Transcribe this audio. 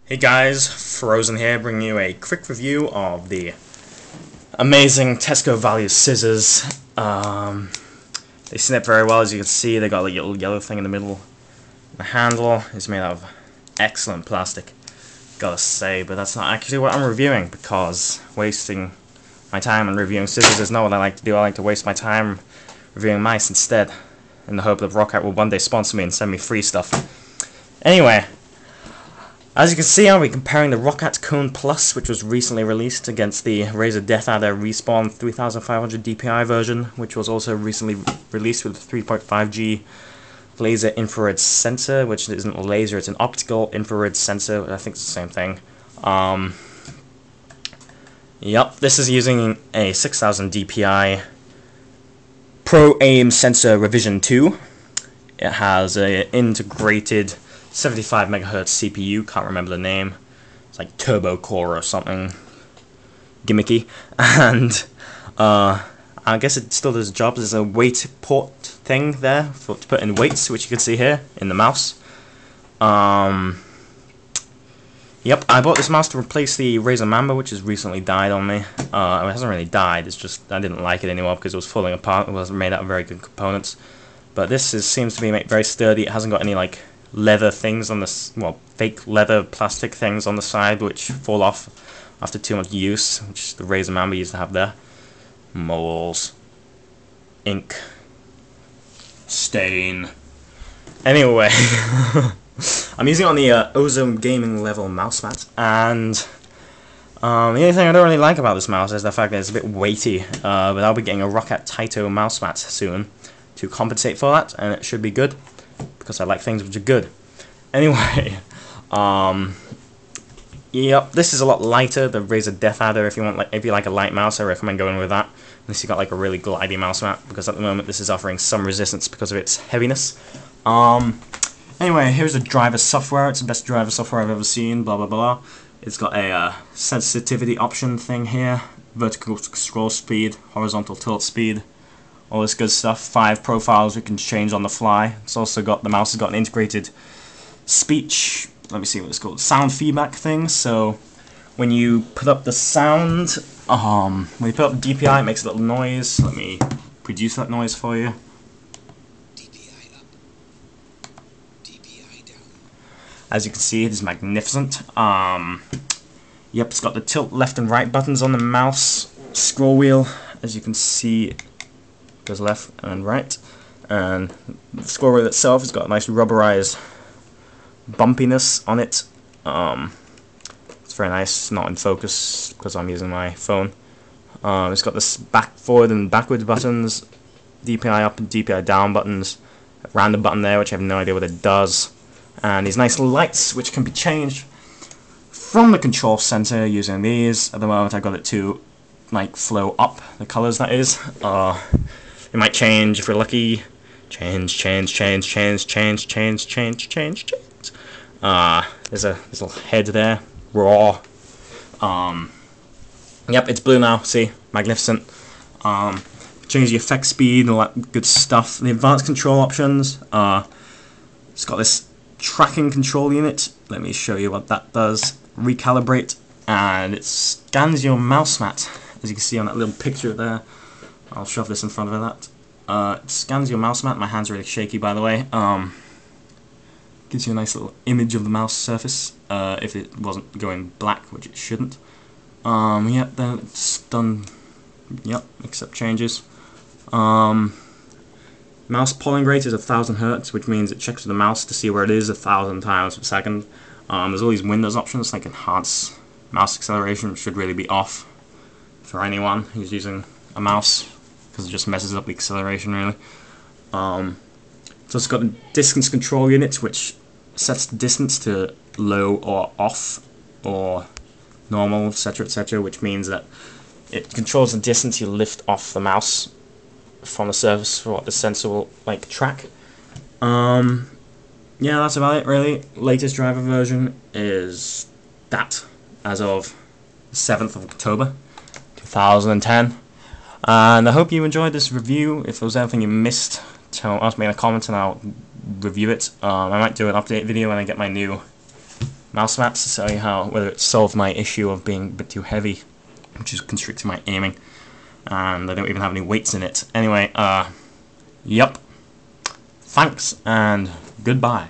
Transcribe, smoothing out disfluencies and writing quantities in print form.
Hey guys, Frozen here, bringing you a quick review of the amazing Tesco Value scissors. They snip very well, as you can see. They got a little yellow thing in the middle. The handle is made out of excellent plastic, gotta say, but that's not actually what I'm reviewing, because wasting my time on reviewing scissors is not what I like to do. I like to waste my time reviewing mice instead, in the hope that Roccat will one day sponsor me and send me free stuff. Anyway, as you can see, I'll be comparing the Roccat Kone Plus, which was recently released, against the Razer Death Adder Respawn 3500 DPI version, which was also recently released with a 3.5G laser infrared sensor, which isn't a laser, it's an optical infrared sensor. I think it's the same thing. Yep, this is using a 6000 DPI Pro Aim Sensor Revision 2. It has an integrated 75 megahertz CPU, can't remember the name. It's like Turbo Core or something gimmicky. And I guess it still does the job. There's a weight port thing there to put in weights, which you can see here in the mouse. Yep, I bought this mouse to replace the Razer Mamba, which has recently died on me. It hasn't really died, it's just I didn't like it anymore because it was falling apart. It wasn't made out of very good components. But this seems to be made very sturdy. It hasn't got any like leather things on this, well, fake leather plastic things on the side which fall off after too much use, which the Razer Mamba used to have there. Moles, ink, stain. Anyway, I'm using it on the Ozone Gaming level mouse mat, and the only thing I don't really like about this mouse is the fact that it's a bit weighty, but I'll be getting a Roccat Taito mouse mat soon to compensate for that, and it should be good, because I like things which are good. Anyway, yep, this is a lot lighter, the Razer Death Adder. If you like a light mouse, I recommend going with that, unless you got like a really glidey mouse mat, because at the moment this is offering some resistance because of its heaviness. Anyway, here's the driver software. It's the best driver software I've ever seen, blah blah blah. It's got a sensitivity option thing here, vertical scroll speed, horizontal tilt speed, all this good stuff. 5 profiles we can change on the fly. It's also got, the mouse has got an integrated speech, let me see what it's called, sound feedback thing. So when you put up the sound, when you put up the DPI, it makes a little noise. Let me produce that noise for you. DPI up, DPI down. As you can see, it is magnificent. Yep, it's got the tilt left and right buttons on the mouse scroll wheel. As you can see, it goes left and right, and the scroll wheel itself has got a nice rubberized bumpiness on it. It's very nice, not in focus because I'm using my phone. It's got this forward and backwards buttons, DPI up and DPI down buttons, a random button there which I have no idea what it does, and these nice lights which can be changed from the control center using these. At the moment I got it to like flow up, the colors that is. It might change if we're lucky. Change. There's a little head there. Raw. Yep, it's blue now. See, magnificent. Change the effect speed and all that good stuff. The advanced control options. It's got this tracking control unit. Let me show you what that does. Recalibrate, and it scans your mouse mat, as you can see on that little picture there. I'll shove this in front of that. It scans your mouse mat. My hand's really shaky, by the way. Gives you a nice little image of the mouse surface, if it wasn't going black, which it shouldn't. Yep, then it's done. Yep, accept changes. Mouse polling rate is 1000 Hz, which means it checks the mouse to see where it is 1000 times per second. There's all these Windows options like enhance mouse acceleration, which should really be off for anyone who's using a mouse, because it just messes up the acceleration really. So it's got a distance control unit which sets the distance to low or off or normal, etc., which means that it controls the distance you lift off the mouse from the surface for what the sensor will like track. Yeah, that's about it really. Latest driver version is that, as of the 7th of October 2010. And I hope you enjoyed this review. If there was anything you missed, ask me in the comments and I'll review it. I might do an update video when I get my new mouse maps to tell you whether it solved my issue of being a bit too heavy, which is constricting my aiming, and I don't even have any weights in it. Anyway, yep. Thanks and goodbye.